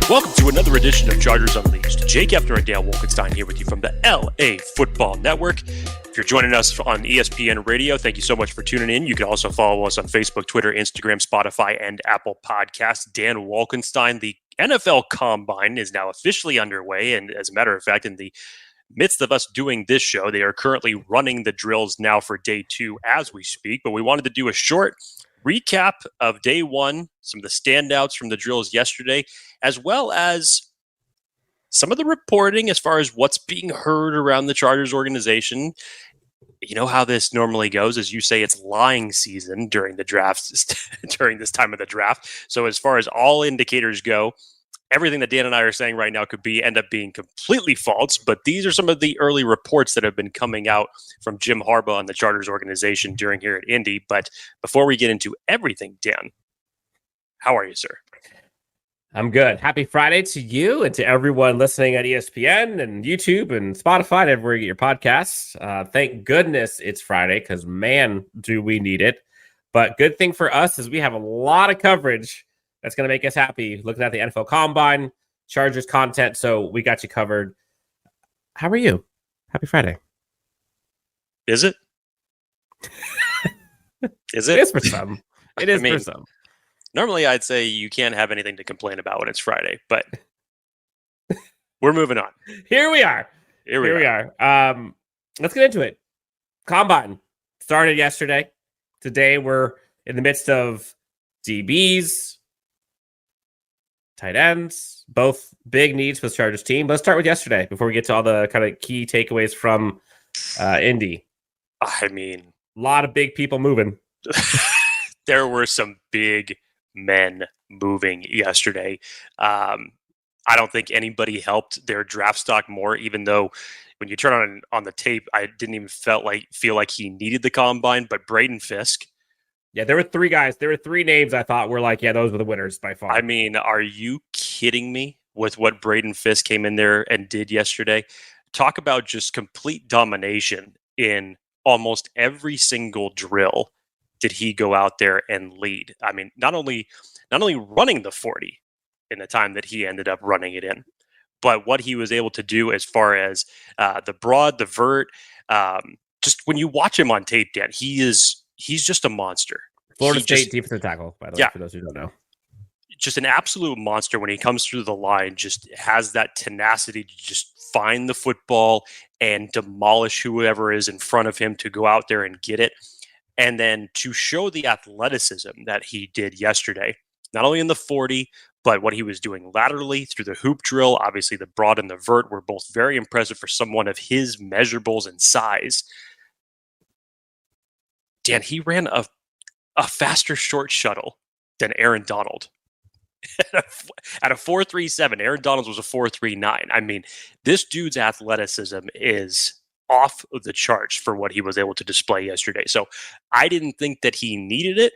Welcome to another edition of Chargers Unleashed. Jake Hefner and Daiyan Wolkenstein here with you from the LAFB Network. If you're joining us on ESPN Radio, thank you so much for tuning in. You can also follow us on Facebook, Twitter, Instagram, Spotify, and Apple Podcasts. Daiyan Wolkenstein, the NFL Combine is now officially underway, and as a matter of fact, in the midst of us doing this show, they are currently running the drills now for day 2 as we speak, but we wanted to do a short recap of day 1, some of the standouts from the drills yesterday, as well as some of the reporting as far as what's being heard around the Chargers organization. You know how this normally goes. As you say, it's lying season during the drafts, during this time of the draft. So as far as all indicators go, everything that Dan and I are saying right now could end up being completely false, but these are some of the early reports that have been coming out from Jim Harbaugh and the Chargers organization during here at Indy. But before we get into everything, Dan, how are you, sir? I'm good. Happy Friday to you and to everyone listening at ESPN and YouTube and Spotify and everywhere you get your podcasts. Thank goodness it's Friday because, man, do we need it. But good thing for us is we have a lot of coverage that's going to make us happy looking at the NFL Combine, Chargers content, so we got you covered. How are you? Happy Friday. Is it? Is it? It is for some. It is for some. Normally, I'd say you can't have anything to complain about when it's Friday, but we're moving on. Here we are. Here we are. Let's get into it. Combine started yesterday. Today, we're in the midst of DBs, tight ends, both big needs for the Chargers team. Let's start with yesterday before we get to all the kind of key takeaways from Indy. I mean, a lot of big people moving. There were some big men moving yesterday. I don't think anybody helped their draft stock more, even though when you turn on the tape, I didn't even feel like he needed the combine. But Braden Fisk. Yeah, there were 3 guys. There were 3 names I thought were like, yeah, those were the winners by far. I mean, are you kidding me with what Braden Fisk came in there and did yesterday? Talk about just complete domination in almost every single drill. Did he go out there and lead? I mean, not only running the 40 in the time that he ended up running it in, but what he was able to do as far as the broad, the vert. Just when you watch him on tape, Dan, he's just a monster. Florida State defensive tackle, by the way, for those who don't know. Just an absolute monster when he comes through the line, just has that tenacity to just find the football and demolish whoever is in front of him to go out there and get it. And then to show the athleticism that he did yesterday, not only in the 40, but what he was doing laterally through the hoop drill. Obviously, the broad and the vert were both very impressive for someone of his measurables and size. Dan, he ran a faster short shuttle than Aaron Donald. At a 4.37, Aaron Donald was a 4.39. I mean, this dude's athleticism is off of the charts for what he was able to display yesterday. So I didn't think that he needed it.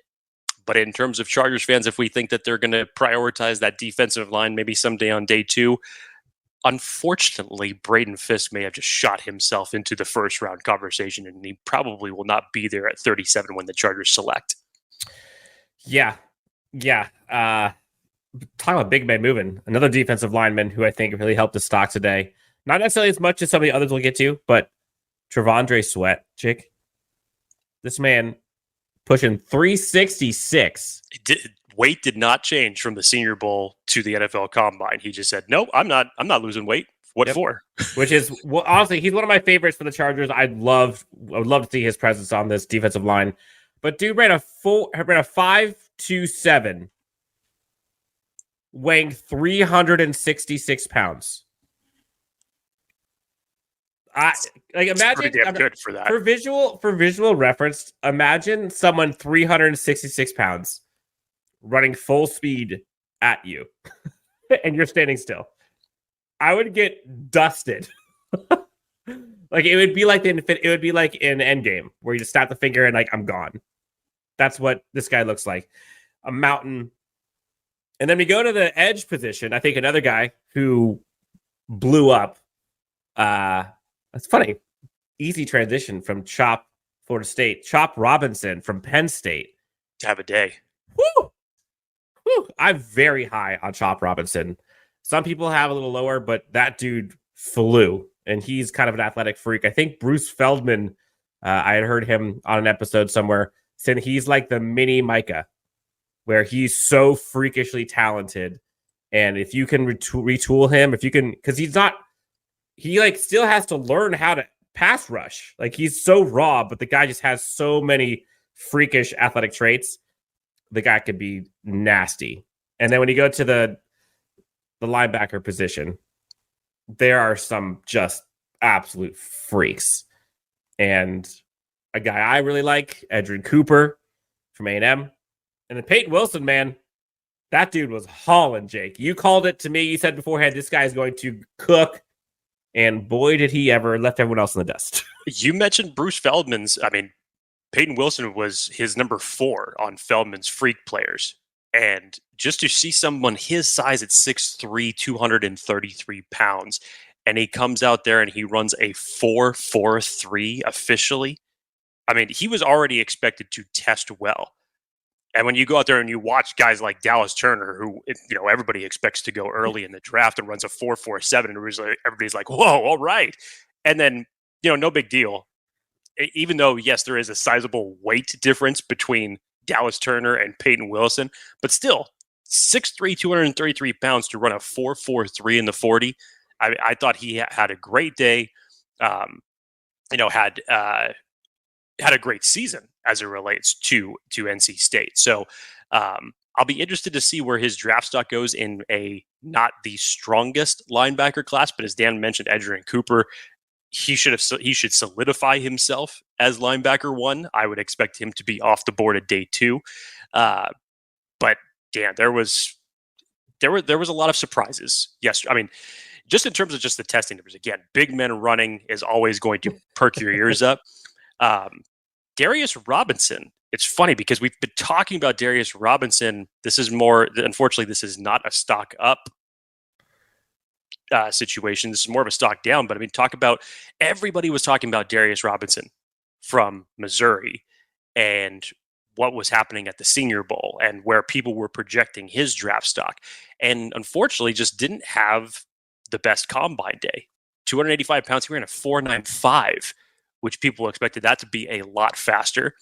But in terms of Chargers fans, if we think that they're going to prioritize that defensive line maybe someday on day 2, unfortunately, Braden Fisk may have just shot himself into the first round conversation, and he probably will not be there at 37 when the Chargers select. Yeah. Talking about big men moving. Another defensive lineman who I think really helped the stock today. Not necessarily as much as some of the others we'll get to, but Trevondre Sweat, Jake. This man pushing 366. Weight did not change from the Senior Bowl to the NFL Combine. He just said, "Nope, I'm not losing weight. What for?" Which is, well, honestly, he's one of my favorites for the Chargers. I would love to see his presence on this defensive line. But dude ran a 5.27, weighing 366 pounds. Imagine pretty damn good for that. For visual reference, imagine someone 366 pounds running full speed at you, and you're standing still. I would get dusted. It would be like in Endgame where you just snap the finger and I'm gone. That's what this guy looks like. A mountain. And then we go to the edge position. I think another guy who blew up. That's funny. Easy transition from Chop, Florida State. Chop Robinson from Penn State. To have a day. Woo! I'm very high on Chop Robinson. Some people have a little lower, but that dude flew, and he's kind of an athletic freak. I think Bruce Feldman, I had heard him on an episode somewhere, saying he's like the mini Micah, where he's so freakishly talented. And if you can retool him, if you can, because he like still has to learn how to pass rush. Like he's so raw, but the guy just has so many freakish athletic traits. The guy could be nasty. And then when you go to the linebacker position, there are some just absolute freaks. And a guy I really like, Edgerrin Cooper from A&M. And then Peyton Wilson, man, that dude was hauling, Jake. You called it to me. You said beforehand, this guy is going to cook. And boy, did he ever, left everyone else in the dust. You mentioned Bruce Feldman's, Peyton Wilson was his number 4 on Feldman's freak players. And just to see someone his size at 6'3", 233 pounds, and he comes out there and he runs a 4.43 officially. He was already expected to test well. And when you go out there and you watch guys like Dallas Turner, who, everybody expects to go early in the draft and runs a 4.47, and everybody's like, whoa, all right. And then, no big deal. Even though, yes, there is a sizable weight difference between Dallas Turner and Peyton Wilson, but still 6'3", 233 pounds to run a 4.43 in the 40. I thought he had a great day, had a great season as it relates to NC State. So I'll be interested to see where his draft stock goes in a not the strongest linebacker class, but as Dan mentioned, Edgerrin Cooper, he should solidify himself as linebacker 1. I would expect him to be off the board at day 2. But Dan, there was a lot of surprises. Yes, just in terms of just the testing numbers. Again, big men running is always going to perk your ears up. Darius Robinson. It's funny because we've been talking about Darius Robinson. Unfortunately, this is not a stock up situation. This is more of a stock down. But everybody was talking about Darius Robinson from Missouri and what was happening at the Senior Bowl and where people were projecting his draft stock. And unfortunately, just didn't have the best combine day. 285 pounds, he ran a 4.95, which people expected that to be a lot faster.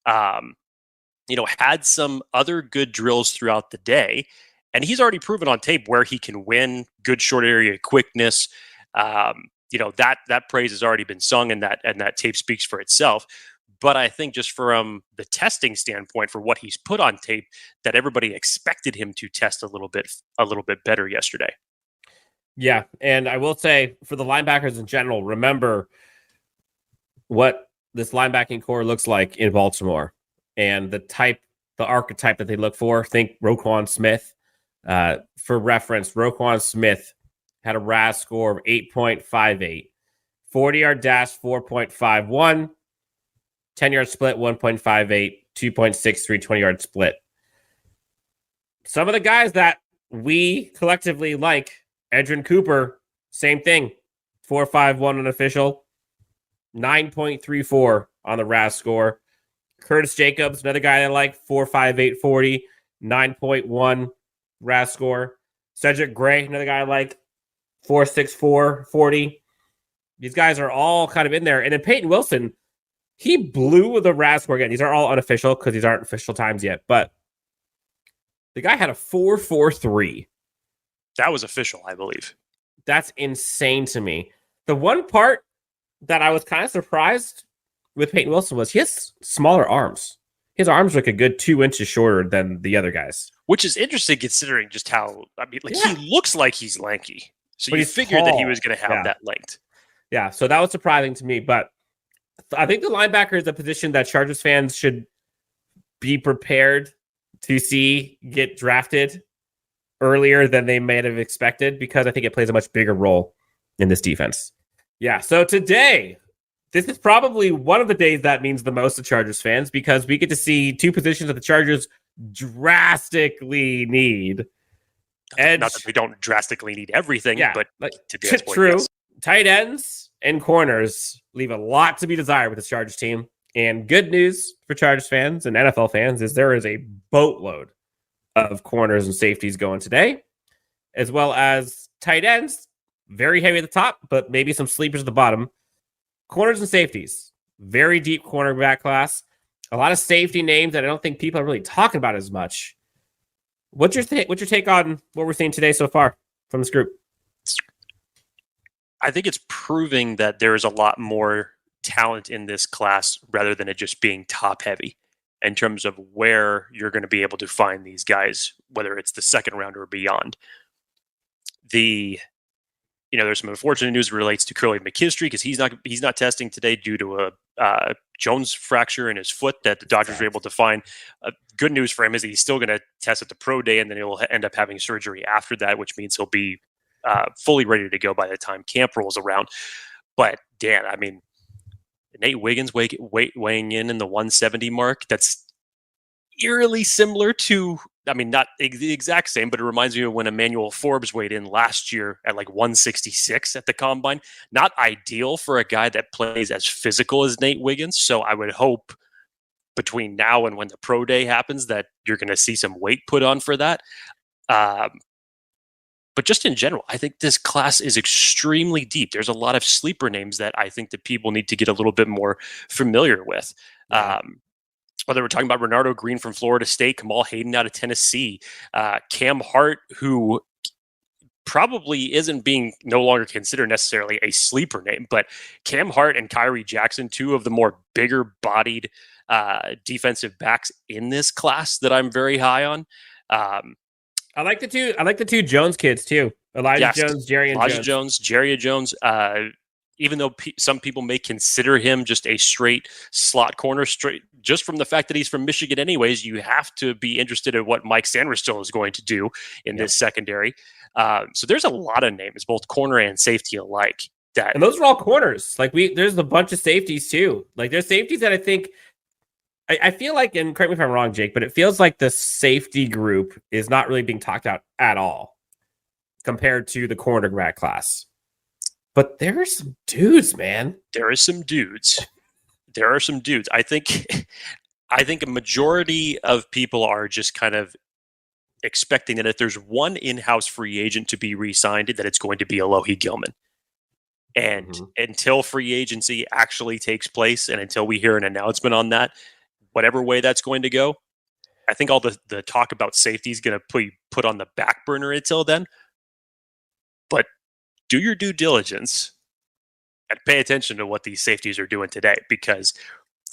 Had some other good drills throughout the day, and he's already proven on tape where he can win. Good short area quickness. That praise has already been sung, and that tape speaks for itself. But I think just from the testing standpoint for what he's put on tape, that everybody expected him to test a little bit better yesterday. Yeah, and I will say for the linebackers in general, remember what this linebacking core looks like in Baltimore and the archetype that they look for. Think Roquan Smith. For reference, Roquan Smith had a RAS score of 8.58, 40-yard dash 4.51, 10-yard split 1.58, 2.63 20-yard split. Some of the guys that we collectively like, Edgerrin Cooper, same thing, 4.51 unofficial, 9.34 on the RAS score. Curtis Jacobs, another guy I like, 4.58 40, 9.1 RAS score. Cedric Gray, another guy I like, 4.64 40. These guys are all kind of in there. And then Peyton Wilson, he blew the RAS score again. These are all unofficial because these aren't official times yet. But the guy had a 4.43. That was official, I believe. That's insane to me. The one part that I was kind of surprised with Peyton Wilson was he has smaller arms. His arms look a good 2 inches shorter than the other guys. Which is interesting considering just how, he looks like he's lanky. So but you figured that he was going to have that length. Yeah, so that was surprising to me. But I think the linebacker is a position that Chargers fans should be prepared to see get drafted earlier than they may have expected, because I think it plays a much bigger role in this defense. Yeah, so today, this is probably one of the days that means the most to Chargers fans, because we get to see two positions that the Chargers drastically need. Not that they don't drastically need everything, but today's point, true. Yes. Tight ends and corners leave a lot to be desired with this Chargers team. And good news for Chargers fans and NFL fans is there is a boatload of corners and safeties going today. as well as tight ends, very heavy at the top, but maybe some sleepers at the bottom. Corners and safeties, very deep cornerback class. A lot of safety names that I don't think people are really talking about as much. What's your take on what we're seeing today so far from this group? I think it's proving that there is a lot more talent in this class rather than it just being top heavy in terms of where you're going to be able to find these guys, whether it's the second round or beyond. There's some unfortunate news relates to Curly McKinstry because he's not testing today due to a Jones fracture in his foot that the Dodgers were able to find. Good news for him is that he's still going to test at the pro day, and then he'll end up having surgery after that, which means he'll be fully ready to go by the time camp rolls around. But Dan, I mean, Nate Wiggins weighing in the 170 mark. That's eerily similar to, I mean, not the exact same, but it reminds me of when Emmanuel Forbes weighed in last year at like 166 at the combine. Not ideal for a guy that plays as physical as Nate Wiggins. So I would hope between now and when the pro day happens that you're going to see some weight put on for that. But just in general, I think this class is extremely deep. There's a lot of sleeper names that I think that people need to get a little bit more familiar with. Yeah. Whether we're talking about Renardo Green from Florida State, Kamal Hayden out of Tennessee, Cam Hart, who probably isn't being no longer considered necessarily a sleeper name, but Cam Hart and Kyrie Jackson, two of the more bigger bodied defensive backs in this class that I'm very high on. I like the two Jones kids too. Elijah Jones, Jerry Jones. Even though some people may consider him just a straight slot corner, just from the fact that he's from Michigan anyways, you have to be interested in what Mike Sanderstill is going to do in this secondary. So there's a lot of names, both corner and safety alike. And those are all corners. Like there's a bunch of safeties too. Like there's safeties that I think, I feel like, and correct me if I'm wrong, Jake, but it feels like the safety group is not really being talked about at all compared to the cornerback class. But there are some dudes, man. There are some dudes. I think a majority of people are just kind of expecting that if there's one in-house free agent to be re-signed, that it's going to be Alohi Gilman. And until free agency actually takes place and until we hear an announcement on that, whatever way that's going to go, I think all the talk about safety is going to be put on the back burner until then. But do your due diligence and pay attention to what these safeties are doing today, because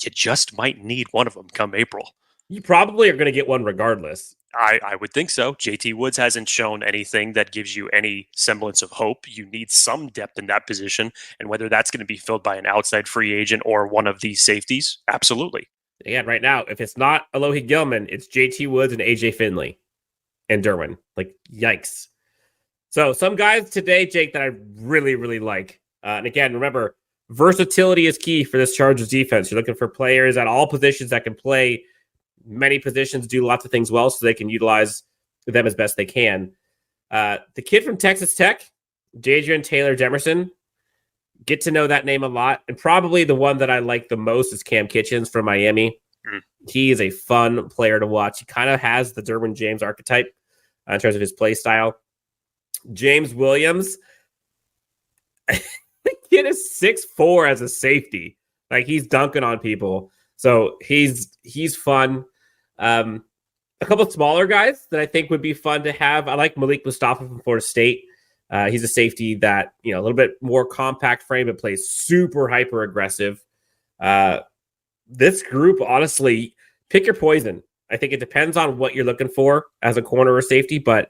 you just might need one of them come April. You probably are going to get one regardless. I would think so. JT Woods hasn't shown anything that gives you any semblance of hope. You need some depth in that position, and whether that's going to be filled by an outside free agent or one of these safeties, absolutely. Again, right now, if it's not Alohi Gilman, it's JT Woods and AJ Finley and Derwin. Like, yikes. So some guys today, Jake, that I really, really like. And again, remember, versatility is key for this Chargers defense. You're looking for players at all positions that can play many positions, do lots of things well, so they can utilize them as best they can. The kid from Texas Tech, Jadrian Taylor Demerson, get to know that name a lot. And probably the one that I like the most is Cam Kitchens from Miami. He is a fun player to watch. He kind of has the Derwin James archetype in terms of his play style. James Williams, the kid is 6'4" as a safety. Like, he's dunking on people. So he's fun. A couple of smaller guys that I think would be fun to have. I like Malik Mustafa from Florida State. He's a safety that, a little bit more compact frame, but plays super hyper aggressive. This group, honestly, pick your poison. I think it depends on what you're looking for as a corner or safety, but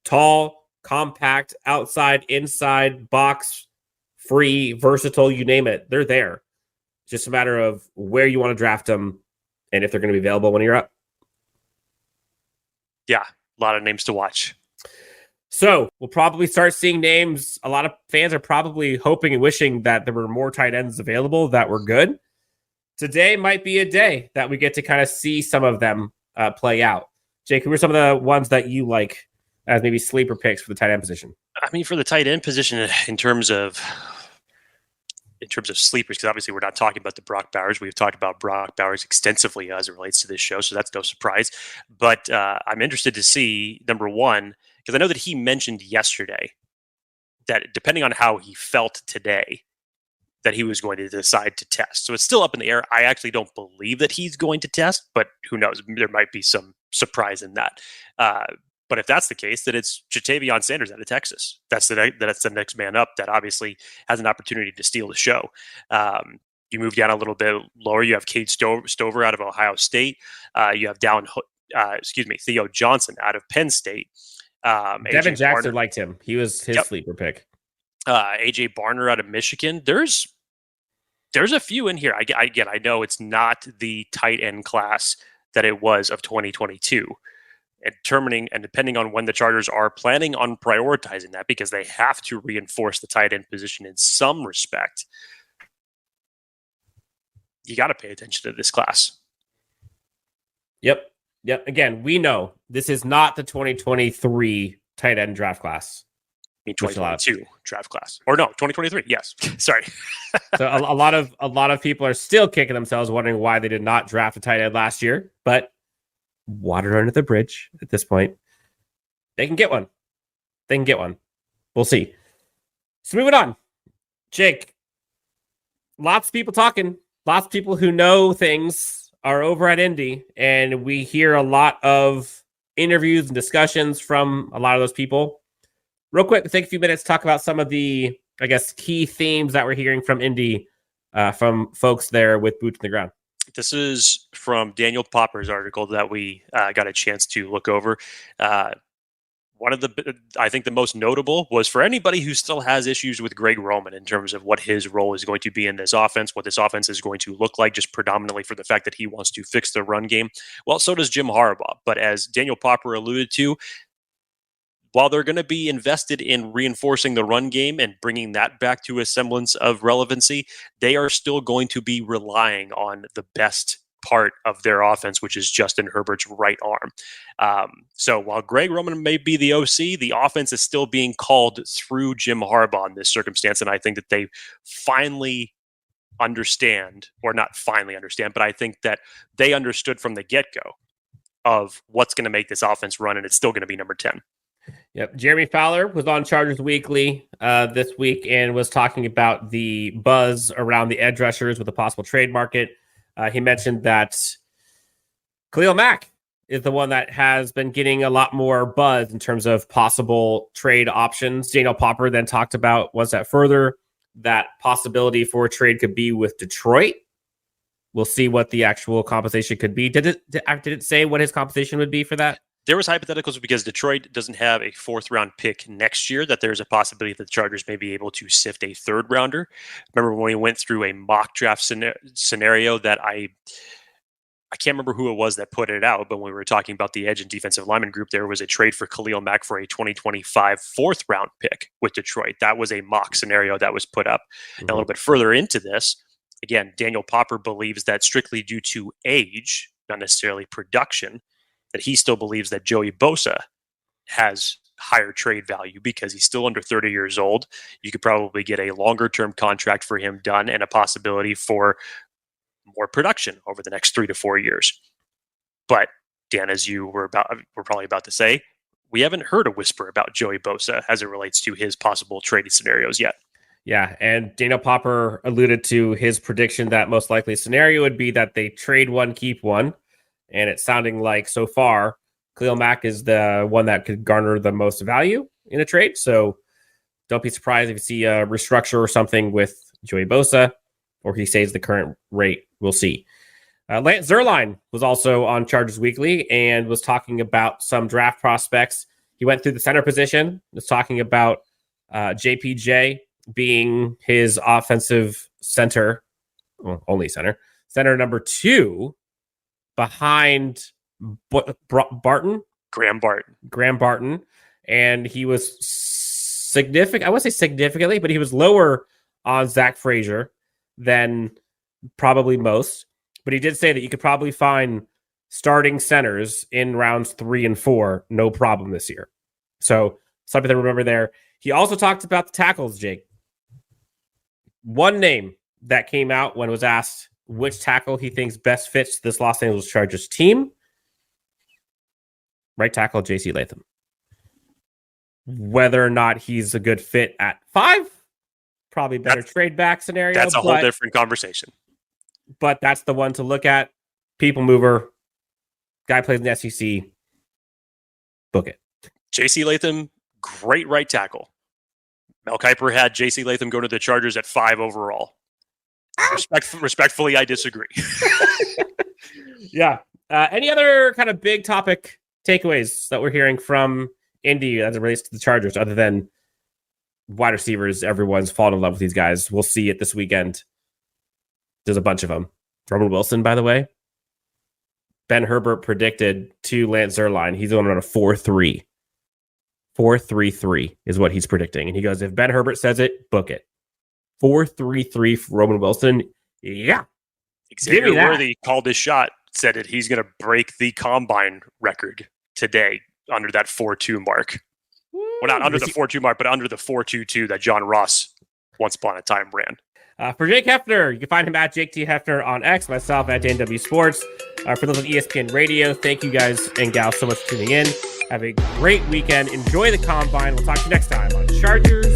tall, compact, outside, inside, box, free, versatile, you name it. They're there. It's just a matter of where you want to draft them and if they're going to be available when you're up. Yeah, a lot of names to watch. So we'll probably start seeing names. A lot of fans are probably hoping and wishing that there were more tight ends available that were good. Today might be a day that we get to kind of see some of them play out. Jake, who are some of the ones that you like as maybe sleeper picks for the tight end position? I mean, for the tight end position, in terms of sleepers, because obviously we're not talking about the Brock Bowers. We've talked about Brock Bowers extensively as it relates to this show, so that's no surprise. But I'm interested to see, number one, Because I know that he mentioned yesterday that depending on how he felt today, that he was going to decide to test. So it's still up in the air. I actually don't believe that he's going to test, but who knows? There might be some surprise in that. But if that's the case, then it's Ja'Tavion Sanders out of Texas. That's the next man up that obviously has an opportunity to steal the show. You move down a little bit lower. You have Cade Stover out of Ohio State. You have Theo Johnson out of Penn State. Devin Jackson liked him. He was his sleeper pick. AJ Barner out of Michigan. There's a few in here. I know it's not the tight end class that it was of 2022. And depending on when the Chargers are planning on prioritizing that, because they have to reinforce the tight end position in some respect, you got to pay attention to this class. Yep. Again, we know this is not the 2023 tight end draft class. 2022 draft class, or no, 2023. Yes, sorry. So a lot of people are still kicking themselves, wondering why they did not draft a tight end last year. But water under the bridge at this point. They can get one. We'll see. So moving on, Jake. Lots of people talking. Lots of people who know things are over at Indy, and we hear a lot of interviews and discussions from a lot of those people. Real quick, take a few minutes to talk about some of the, I guess, key themes that we're hearing from Indy, from folks there with boots on the ground. This is from Daniel Popper's article that we got a chance to look over. I think the most notable was for anybody who still has issues with Greg Roman in terms of what his role is going to be in this offense, what this offense is going to look like, just predominantly for the fact that he wants to fix the run game. Well, so does Jim Harbaugh. But as Daniel Popper alluded to, while they're going to be invested in reinforcing the run game and bringing that back to a semblance of relevancy, they are still going to be relying on the best part of their offense, which is Justin Herbert's right arm. So while Greg Roman may be the OC, the offense is still being called through Jim Harbaugh in this circumstance. And I think that they finally understand, or not finally understand, but I think that they understood from the get-go of what's going to make this offense run, and it's still going to be number 10. Yep. Jeremy Fowler was on Chargers Weekly this week and was talking about the buzz around the edge rushers with a possible trade market. He mentioned that Khalil Mack is the one that has been getting a lot more buzz in terms of possible trade options. Daniel Popper then talked about, once that further, that possibility for a trade could be with Detroit. We'll see what the actual compensation could be. Did it say what his compensation would be for that? There was hypotheticals because Detroit doesn't have a 4th-round pick next year, that there's a possibility that the Chargers may be able to sift a 3rd-rounder. Remember when we went through a mock draft scenario that I can't remember who it was that put it out, but when we were talking about the edge and defensive lineman group, there was a trade for Khalil Mack for a 2025 4th-round pick with Detroit. That was a mock scenario that was put up. And a little bit further into this, again, Daniel Popper believes that strictly due to age, not necessarily production, that he still believes that Joey Bosa has higher trade value because he's still under 30 years old. You could probably get a longer-term contract for him done and a possibility for more production over the next 3 to 4 years. But Dan, as you were probably about to say, we haven't heard a whisper about Joey Bosa as it relates to his possible trading scenarios yet. Yeah, and Daniel Popper alluded to his prediction that most likely scenario would be that they trade one, keep one. And it's sounding like so far, Khalil Mack is the one that could garner the most value in a trade. So don't be surprised if you see a restructure or something with Joey Bosa, or he stays the current rate. We'll see. Lance Zierlein was also on Chargers Weekly and was talking about some draft prospects. He went through the center position, was talking about JPJ being his offensive center, well, only center number 2, behind Graham Barton. And he was significant. I wouldn't say significantly, but he was lower on Zach Frazier than probably most. But he did say that you could probably find starting centers in rounds 3 and 4, no problem this year. So something to remember there. He also talked about the tackles, Jake. One name that came out when was asked which tackle he thinks best fits this Los Angeles Chargers team. Right tackle, J.C. Latham. Whether or not he's a good fit at 5, probably better trade back scenario. That's a whole different conversation. But that's the one to look at. People mover. Guy plays in the SEC. Book it. J.C. Latham, great right tackle. Mel Kiper had J.C. Latham go to the Chargers at 5 overall. Respectfully, I disagree. Yeah. Any other kind of big topic takeaways that we're hearing from Indy as it relates to the Chargers, other than wide receivers? Everyone's fallen in love with these guys. We'll see it this weekend. There's a bunch of them. Roman Wilson, by the way. Ben Herbert predicted to Lance Zierlein he's going to run a 4-3. 4-3-3 is what he's predicting. And he goes, if Ben Herbert says it, book it. 4-3-3 for Roman Wilson. Yeah. Xavier Worthy called his shot, said that he's going to break the combine record today under that 4-2 mark. Well, not under the 4-2 mark, but under the 4-2-2 that John Ross once upon a time ran. For Jake Hefner, you can find him at Jake T. Hefner on X, myself at Daiyan W Sports. For those on ESPN Radio, thank you guys and gals so much for tuning in. Have a great weekend. Enjoy the combine. We'll talk to you next time on Chargers